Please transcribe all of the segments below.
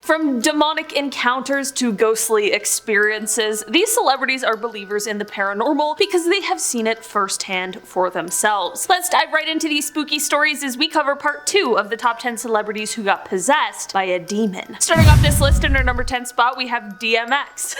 From demonic encounters to ghostly experiences, these celebrities are believers in the paranormal because they have seen it firsthand for themselves. Let's dive right into these spooky stories as we cover part 2 of the top 10 celebrities who got possessed by a demon. Starting off this list in our number 10 spot, we have DMX.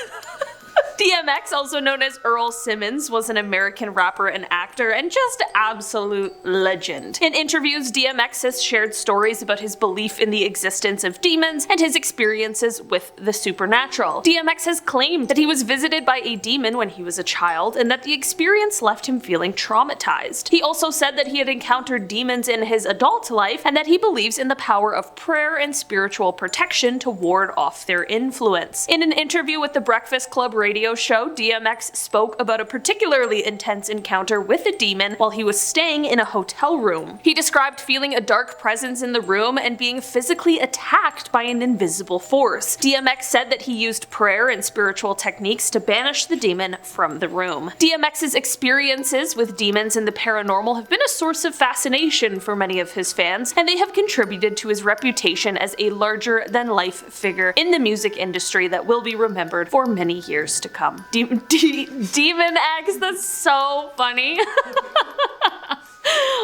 DMX, also known as Earl Simmons, was an American rapper and actor and just absolute legend. In interviews, DMX has shared stories about his belief in the existence of demons and his experiences with the supernatural. DMX has claimed that he was visited by a demon when he was a child and that the experience left him feeling traumatized. He also said that he had encountered demons in his adult life and that he believes in the power of prayer and spiritual protection to ward off their influence. In an interview with the Breakfast Club radio show, DMX spoke about a particularly intense encounter with a demon while he was staying in a hotel room. He described feeling a dark presence in the room and being physically attacked by an invisible force. DMX said that he used prayer and spiritual techniques to banish the demon from the room. DMX's experiences with demons and the paranormal have been a source of fascination for many of his fans, and they have contributed to his reputation as a larger-than-life figure in the music industry that will be remembered for many years to come. Demon X, that's so funny.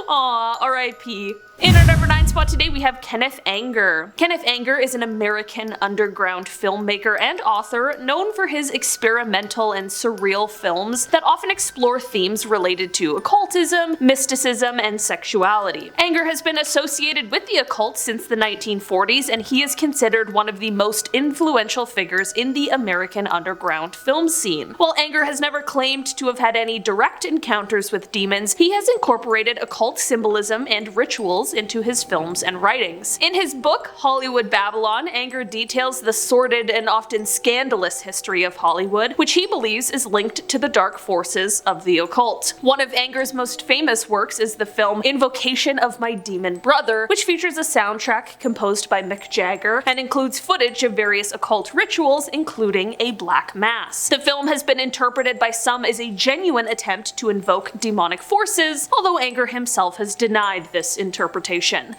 Aw, R.I.P. In our number 9 spot today, we have Kenneth Anger. Kenneth Anger is an American underground filmmaker and author known for his experimental and surreal films that often explore themes related to occultism, mysticism, and sexuality. Anger has been associated with the occult since the 1940s, and he is considered one of the most influential figures in the American underground film scene. While Anger has never claimed to have had any direct encounters with demons, he has incorporated occult symbolism and rituals into his films and writings. In his book, Hollywood Babylon, Anger details the sordid and often scandalous history of Hollywood, which he believes is linked to the dark forces of the occult. One of Anger's most famous works is the film Invocation of My Demon Brother, which features a soundtrack composed by Mick Jagger and includes footage of various occult rituals, including a black mass. The film has been interpreted by some as a genuine attempt to invoke demonic forces, although Anger himself has denied this interpretation.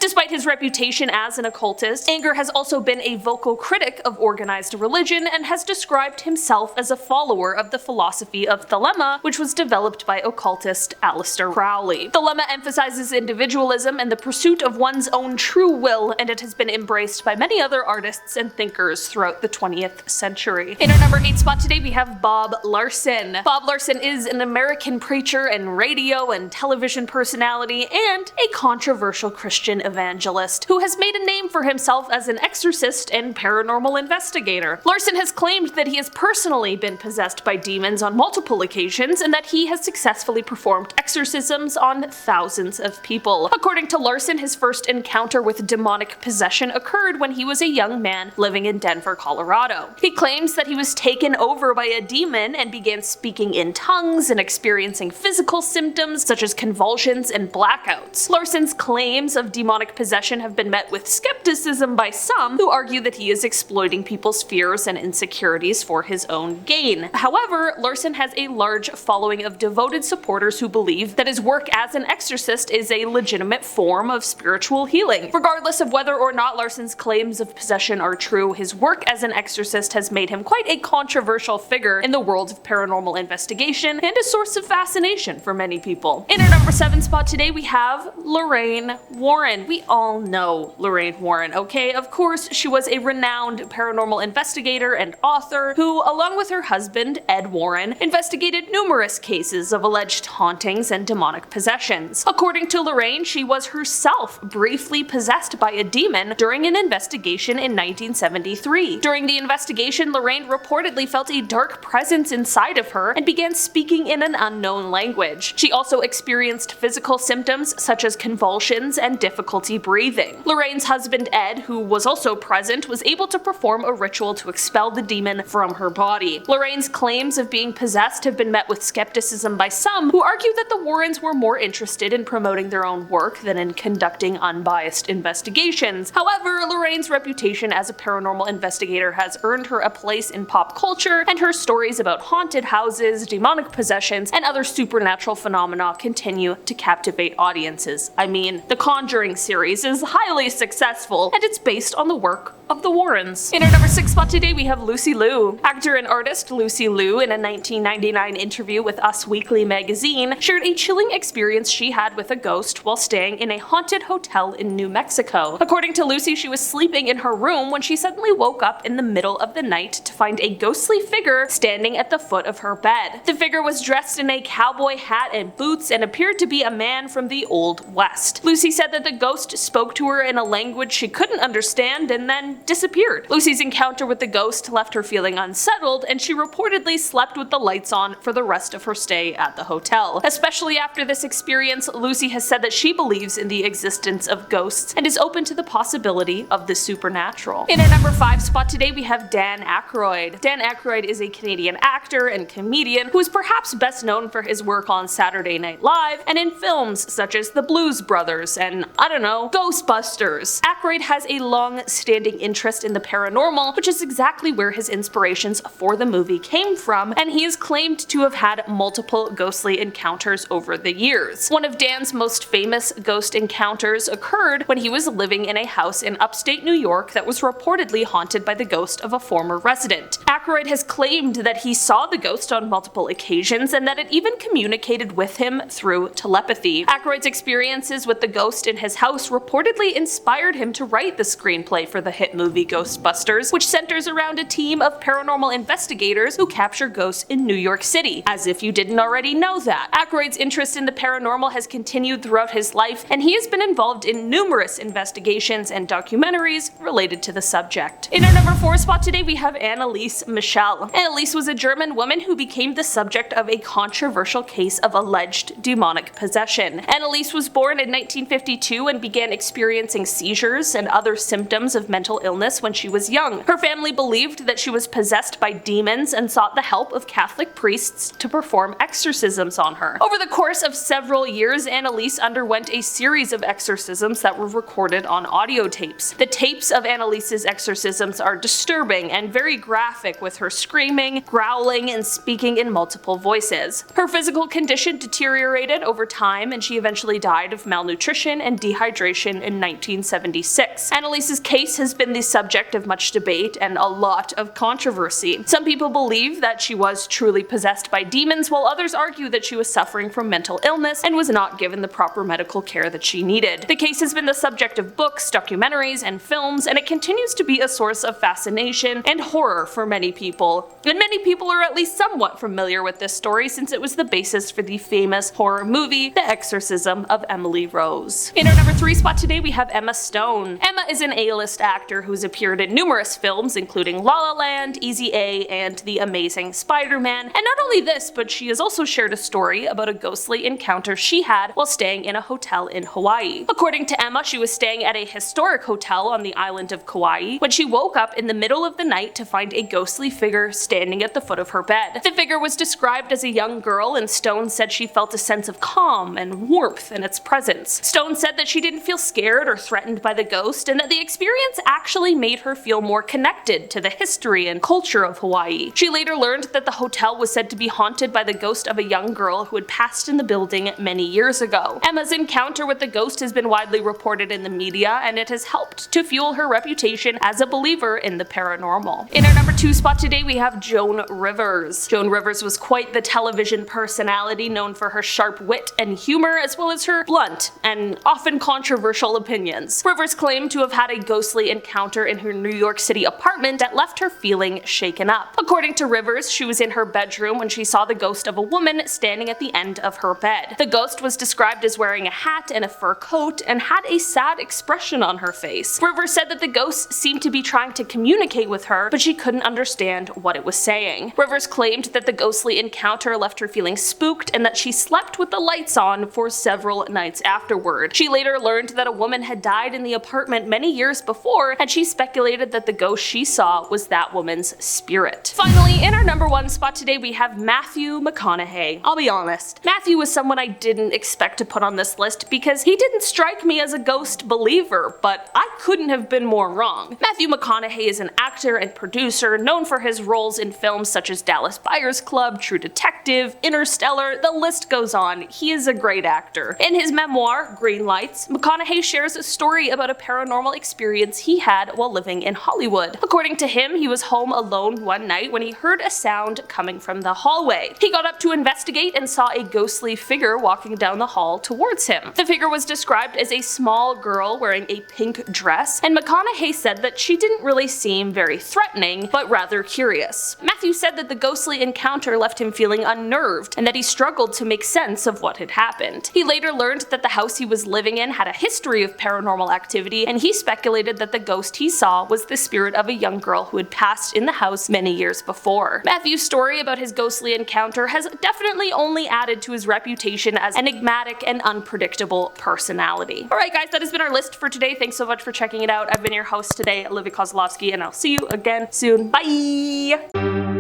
Despite his reputation as an occultist, Anger has also been a vocal critic of organized religion and has described himself as a follower of the philosophy of Thelema, which was developed by occultist Aleister Crowley. Thelema emphasizes individualism and the pursuit of one's own true will, and it has been embraced by many other artists and thinkers throughout the 20th century. In our number 8 spot today, we have Bob Larson. Bob Larson is an American preacher and radio and television personality and a controversial Christian evangelist who has made a name for himself as an exorcist and paranormal investigator. Larson has claimed that he has personally been possessed by demons on multiple occasions and that he has successfully performed exorcisms on thousands of people. According to Larson, his first encounter with demonic possession occurred when he was a young man living in Denver, Colorado. He claims that he was taken over by a demon and began speaking in tongues and experiencing physical symptoms such as convulsions and blackouts. Larson's claims of demonic possession have been met with skepticism by some who argue that he is exploiting people's fears and insecurities for his own gain. However, Larson has a large following of devoted supporters who believe that his work as an exorcist is a legitimate form of spiritual healing. Regardless of whether or not Larson's claims of possession are true, his work as an exorcist has made him quite a controversial figure in the world of paranormal investigation and a source of fascination for many people. In our number 7 spot today, we have Lorraine Warren. We all know Lorraine Warren, okay? Of course, she was a renowned paranormal investigator and author who, along with her husband, Ed Warren, investigated numerous cases of alleged hauntings and demonic possessions. According to Lorraine, she was herself briefly possessed by a demon during an investigation in 1973. During the investigation, Lorraine reportedly felt a dark presence inside of her and began speaking in an unknown language. She also experienced physical symptoms such as convulsions and difficulty breathing. Lorraine's husband Ed, who was also present, was able to perform a ritual to expel the demon from her body. Lorraine's claims of being possessed have been met with skepticism by some who argue that the Warrens were more interested in promoting their own work than in conducting unbiased investigations. However, Lorraine's reputation as a paranormal investigator has earned her a place in pop culture, and her stories about haunted houses, demonic possessions, and other supernatural phenomena continue to captivate audiences. I mean, the Conjuring series is highly successful, and it's based on the work of the Warrens. In our number 6 spot today, we have Lucy Liu. Actor and artist Lucy Liu, in a 1999 interview with Us Weekly magazine, shared a chilling experience she had with a ghost while staying in a haunted hotel in New Mexico. According to Lucy, she was sleeping in her room when she suddenly woke up in the middle of the night to find a ghostly figure standing at the foot of her bed. The figure was dressed in a cowboy hat and boots and appeared to be a man from the Old West. Lucy said that the ghost spoke to her in a language she couldn't understand and then disappeared. Lucy's encounter with the ghost left her feeling unsettled, and she reportedly slept with the lights on for the rest of her stay at the hotel. Especially after this experience, Lucy has said that she believes in the existence of ghosts and is open to the possibility of the supernatural. In our number 5 spot today, we have Dan Aykroyd. Dan Aykroyd is a Canadian actor and comedian who is perhaps best known for his work on Saturday Night Live and in films such as The Blues Brothers and, I don't know, Ghostbusters. Aykroyd has a long-standing interest in the paranormal, which is exactly where his inspirations for the movie came from, and he is claimed to have had multiple ghostly encounters over the years. One of Dan's most famous ghost encounters occurred when he was living in a house in upstate New York that was reportedly haunted by the ghost of a former resident. Aykroyd has claimed that he saw the ghost on multiple occasions and that it even communicated with him through telepathy. Aykroyd's experiences with the ghost in his house reportedly inspired him to write the screenplay for the hit movie Ghostbusters, which centers around a team of paranormal investigators who capture ghosts in New York City. As if you didn't already know that. Aykroyd's interest in the paranormal has continued throughout his life, and he has been involved in numerous investigations and documentaries related to the subject. In our number 4 spot today, we have Anneliese Michel. Anneliese was a German woman who became the subject of a controversial case of alleged demonic possession. Anneliese was born in 1952 and began experiencing seizures and other symptoms of mental illness when she was young. Her family believed that she was possessed by demons and sought the help of Catholic priests to perform exorcisms on her. Over the course of several years, Anneliese underwent a series of exorcisms that were recorded on audio tapes. The tapes of Anneliese's exorcisms are disturbing and very graphic, with her screaming, growling, and speaking in multiple voices. Her physical condition deteriorated over time, and she eventually died of malnutrition and dehydration in 1976. Anneliese's case has been the subject of much debate and a lot of controversy. Some people believe that she was truly possessed by demons, while others argue that she was suffering from mental illness and was not given the proper medical care that she needed. The case has been the subject of books, documentaries, and films, and it continues to be a source of fascination and horror for many people. And many people are at least somewhat familiar with this story since it was the basis for the famous horror movie The Exorcism of Emily Rose. In our number 3 spot today, we have Emma Stone. Emma is an A-list actor who's appeared in numerous films including La La Land, Easy A, and The Amazing Spider-Man. And not only this, but she has also shared a story about a ghostly encounter she had while staying in a hotel in Hawaii. According to Emma, she was staying at a historic hotel on the island of Kauai when she woke up in the middle of the night to find a ghostly figure standing at the foot of her bed. The figure was described as a young girl, and Stone said she felt a sense of calm and warmth in its presence. Stone said that she didn't feel scared or threatened by the ghost, and that the experience actually made her feel more connected to the history and culture of Hawaii. She later learned that the hotel was said to be haunted by the ghost of a young girl who had passed in the building many years ago. Emma's encounter with the ghost has been widely reported in the media, and it has helped to fuel her reputation as a believer in the paranormal. In our number 2 spot today, we have Joan Rivers. Joan Rivers was quite the television personality, known for her sharp wit and humor, as well as her blunt and often controversial opinions. Rivers claimed to have had a ghostly encounter in her New York City apartment that left her feeling shaken up. According to Rivers, she was in her bedroom when she saw the ghost of a woman standing at the end of her bed. The ghost was described as wearing a hat and a fur coat and had a sad expression on her face. Rivers said that the ghost seemed to be trying to communicate with her, but she couldn't understand what it was saying. Rivers claimed that the ghostly encounter left her feeling spooked and that she slept with the lights on for several nights afterward. She later learned that a woman had died in the apartment many years before, and she speculated that the ghost she saw was that woman's spirit. Finally, in our number 1 spot today, we have Matthew McConaughey. I'll be honest, Matthew was someone I didn't expect to put on this list because he didn't strike me as a ghost believer, but I couldn't have been more wrong. Matthew McConaughey is an actor and producer known for his roles in films such as Dallas Buyers Club, True Detective, Interstellar, the list goes on. He is a great actor. In his memoir, Green Lights, McConaughey shares a story about a paranormal experience he had had while living in Hollywood. According to him, he was home alone one night when he heard a sound coming from the hallway. He got up to investigate and saw a ghostly figure walking down the hall towards him. The figure was described as a small girl wearing a pink dress, and McConaughey said that she didn't really seem very threatening, but rather curious. Matthew said that the ghostly encounter left him feeling unnerved, and that he struggled to make sense of what had happened. He later learned that the house he was living in had a history of paranormal activity, and he speculated that the ghost he saw was the spirit of a young girl who had passed in the house many years before. Matthew's story about his ghostly encounter has definitely only added to his reputation as an enigmatic and unpredictable personality. Alright guys, that has been our list for today. Thanks so much for checking it out. I've been your host today, Olivia Kozlowski, and I'll see you again soon. Bye!